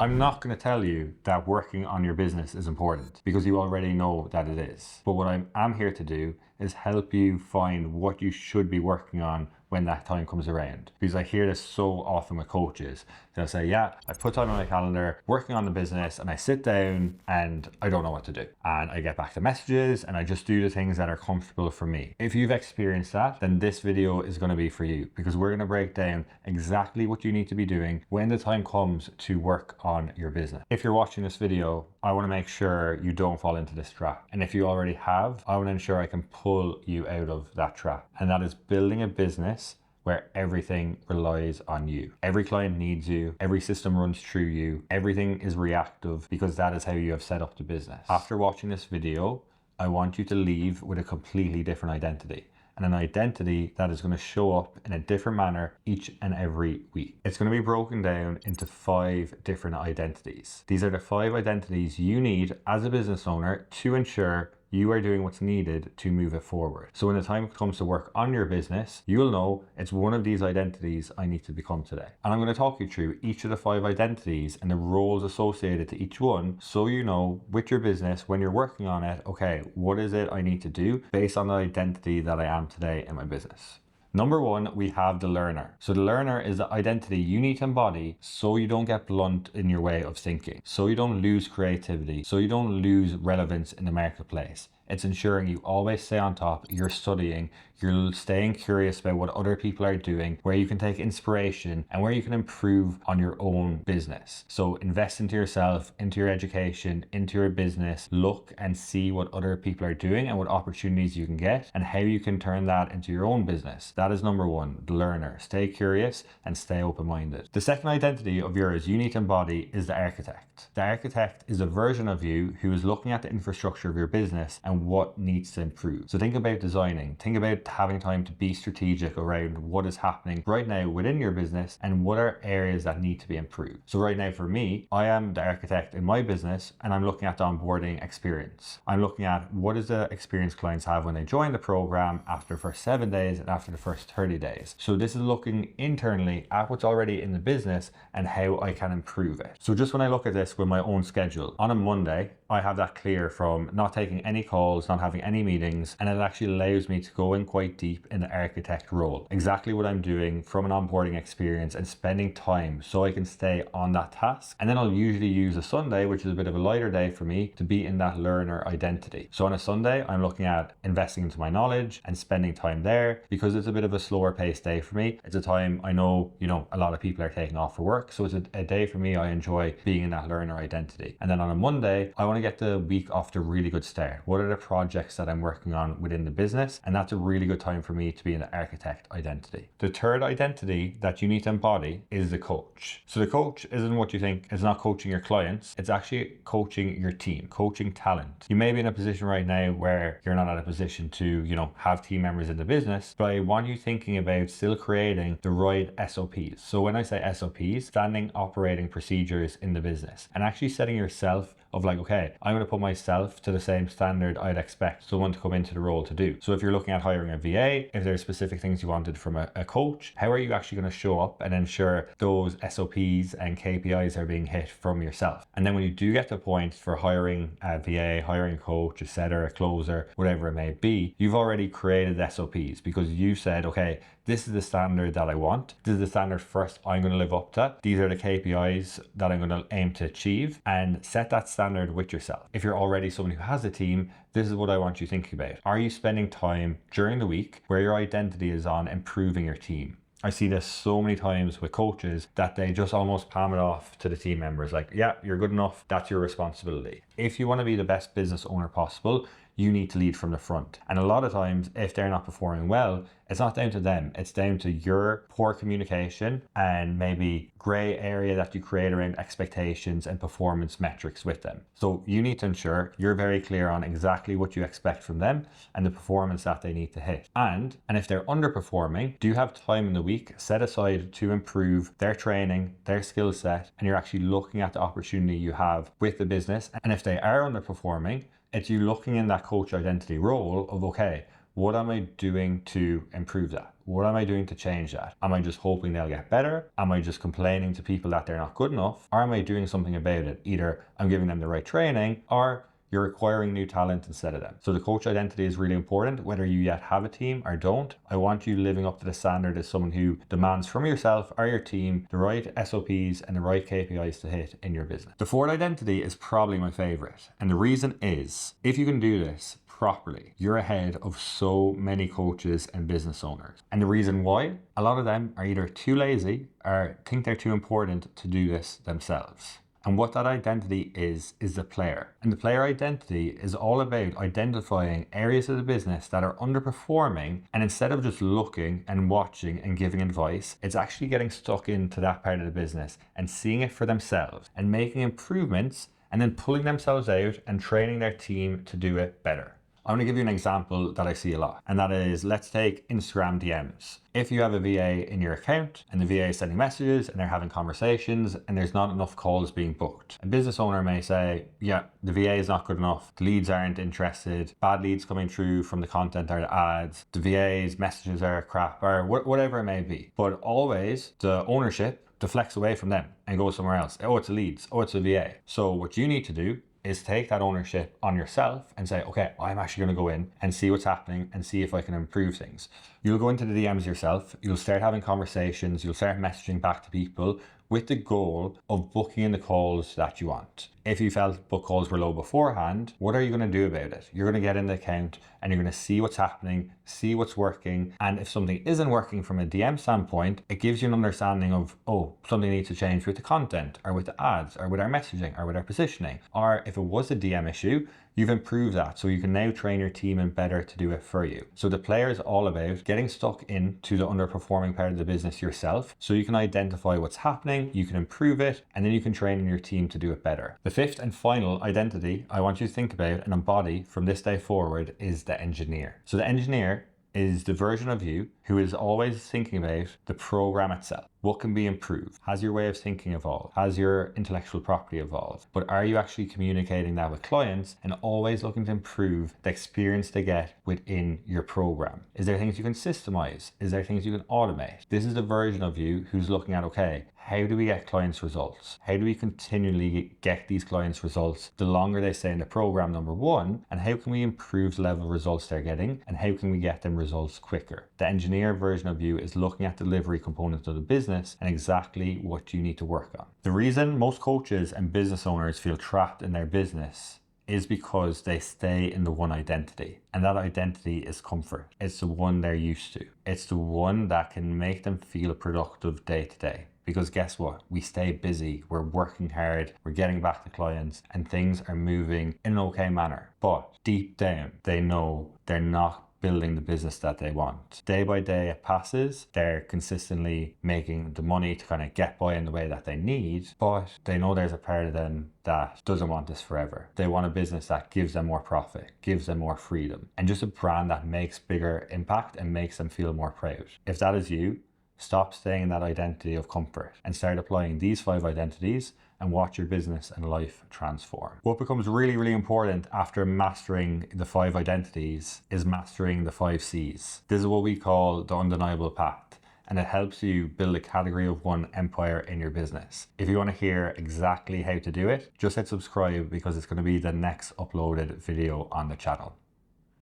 I'm not going to tell you that working on your business is important because you already know that it is. But what I am here to do is help you find what you should be working on when that time comes around. Because I hear this so often with coaches. They'll say, yeah, I put time on my calendar working on the business and I sit down and I don't know what to do. And I get back to messages and I just do the things that are comfortable for me. If you've experienced that, then this video is going to be for you because we're going to break down exactly what you need to be doing when the time comes to work on your business. If you're watching this video, I want to make sure you don't fall into this trap. And if you already have, I want to ensure I can pull you out of that trap. And that is building a business where everything relies on you. Every client needs you, every system runs through you, everything is reactive because that is how you have set up the business. After watching this video, I want you to leave with a completely different identity. And an identity that is going to show up in a different manner each and every week. It's going to be broken down into 5 different identities. These are the 5 identities you need as a business owner to ensure you are doing what's needed to move it forward. So when the time comes to work on your business, you'll know it's one of these identities I need to become today. And I'm going to talk you through each of the 5 identities and the roles associated to each one so you know with your business when you're working on it, okay, what is it I need to do based on the identity that I am today in my business. Number 1, we have the learner. So the learner is the identity you need to embody so you don't get blunt in your way of thinking, so you don't lose creativity, so you don't lose relevance in the marketplace. It's ensuring you always stay on top, you're studying, you're staying curious about what other people are doing, where you can take inspiration and where you can improve on your own business. So invest into yourself, into your education, into your business, look and see what other people are doing and what opportunities you can get and how you can turn that into your own business. That is number 1, the learner. Stay curious and stay open-minded. The second identity of yours you need to embody is the architect. The architect is a version of you who is looking at the infrastructure of your business and what needs to improve. So think about designing, think about having time to be strategic around what is happening right now within your business and what are areas that need to be improved. So right now for me, I am the architect in my business and I'm looking at the onboarding experience. I'm looking at what is the experience clients have when they join the program after the first 7 days and after the first 30 days. So this is looking internally at what's already in the business and how I can improve it. So just when I look at this with my own schedule, on a Monday, I have that clear from not taking any calls, not having any meetings, and it actually allows me to go in quite deep in the architect role. Exactly what I'm doing from an onboarding experience and spending time so I can stay on that task. And then I'll usually use a Sunday, which is a bit of a lighter day for me, to be in that learner identity. So on a Sunday, I'm looking at investing into my knowledge and spending time there because it's a bit of a slower paced day for me. It's a time I know, a lot of people are taking off for work. So it's a day for me I enjoy being in that learner identity. And then on a Monday, I want to get the week off to a really good start. What are the projects that I'm working on within the business? And that's a really good time for me to be in the architect identity. The third identity that you need to embody is the coach. So the coach isn't what you think. It's not coaching your clients. It's actually coaching your team, coaching talent. You may be in a position right now where you're not at a position to, have team members in the business, but I want you thinking about still creating the right SOPs. So when I say SOPs, standing operating procedures in the business and actually setting yourself of like, okay, I'm going to put myself to the same standard I'd expect someone to come into the role to do. So if you're looking at hiring a VA, if there's specific things you wanted from a coach, how are you actually going to show up and ensure those SOPs and KPIs are being hit from yourself? And then when you do get to the point for hiring a VA, hiring a coach, a setter, a closer, whatever it may be, you've already created SOPs because you said, okay, this is the standard that I want. This is the standard first I'm going to live up to. These are the KPIs that I'm going to aim to achieve, and set that standard with yourself. If you're already someone who has a team, this is what I want you thinking about. Are you spending time during the week where your identity is on improving your team? I see this so many times with coaches that they just almost palm it off to the team members like, yeah, you're good enough. That's your responsibility. If you want to be the best business owner possible, you need to lead from the front. And a lot of times, if they're not performing well, it's not down to them. It's down to your poor communication and maybe gray area that you create around expectations and performance metrics with them. So you need to ensure you're very clear on exactly what you expect from them and the performance that they need to hit. And if they're underperforming, do you have time in the week set aside to improve their training, their skill set, and you're actually looking at the opportunity you have with the business? And if they are underperforming, it's you looking in that coach identity role of, okay, What am I doing to improve that? What am I doing to change that? Am I just hoping they'll get better? Am I just complaining to people that they're not good enough? Or am I doing something about it? Either I'm giving them the right training, or you're acquiring new talent instead of them. So the coach identity is really important, whether you yet have a team or don't. I want you living up to the standard as someone who demands from yourself or your team the right SOPs and the right KPIs to hit in your business. The fourth identity is probably my favorite. And the reason is, if you can do this properly, you're ahead of so many coaches and business owners. And the reason why, a lot of them are either too lazy or think they're too important to do this themselves. And what that identity is the player. And the player identity is all about identifying areas of the business that are underperforming. And instead of just looking and watching and giving advice, it's actually getting stuck into that part of the business and seeing it for themselves and making improvements and then pulling themselves out and training their team to do it better. I'm going to give you an example that I see a lot, and that is, let's take Instagram DMs. If you have a VA in your account and the VA is sending messages and they're having conversations and there's not enough calls being booked, a business owner may say, yeah, the VA is not good enough, the leads aren't interested, bad leads coming through from the content or the ads, the VA's messages are crap, or whatever it may be. But always the ownership deflects away from them and goes somewhere else. Oh, it's the leads. Oh, it's the VA. So what you need to do is take that ownership on yourself and say, okay, I'm actually going to go in and see what's happening and see if I can improve things. You'll go into the DMs yourself, you'll start having conversations, you'll start messaging back to people with the goal of booking in the calls that you want. If you felt book calls were low beforehand, what are you going to do about it? You're going to get in the account and you're going to see what's happening, see what's working. And if something isn't working from a DM standpoint, it gives you an understanding of, oh, something needs to change with the content or with the ads or with our messaging or with our positioning. Or if it was a DM issue, you've improved that. So you can now train your team in better to do it for you. So the player is all about getting stuck into the underperforming part of the business yourself. So you can identify what's happening, you can improve it, and then you can train your team to do it better. The fifth and final identity I want you to think about and embody from this day forward is the engineer. So the engineer is the version of you who is always thinking about the program itself. What can be improved? Has your way of thinking evolved? Has your intellectual property evolved? But are you actually communicating that with clients and always looking to improve the experience they get within your program? Is there things you can systemize? Is there things you can automate? This is the version of you who's looking at, okay, how do we get clients results? How do we continually get these clients results the longer they stay in the program, number one? And how can we improve the level of results they're getting? And how can we get them results quicker? The engineer version of you is looking at delivery components of the business and exactly what you need to work on. The reason most coaches and business owners feel trapped in their business is because they stay in the one identity. And that identity is comfort. It's the one they're used to. It's the one that can make them feel productive day to day. Because guess what? We stay busy, we're working hard, we're getting back to clients, and things are moving in an okay manner. But deep down, they know they're not building the business that they want. Day by day it passes, they're consistently making the money to kind of get by in the way that they need, but they know there's a part of them that doesn't want this forever. They want a business that gives them more profit, gives them more freedom, and just a brand that makes bigger impact and makes them feel more proud. If that is you, stop staying in that identity of comfort and start applying these 5 identities and watch your business and life transform. What becomes really, really important after mastering the 5 identities is mastering the 5 C's. This is what we call the undeniable path, and it helps you build a category of one empire in your business. If you want to hear exactly how to do it, just hit subscribe because it's going to be the next uploaded video on the channel.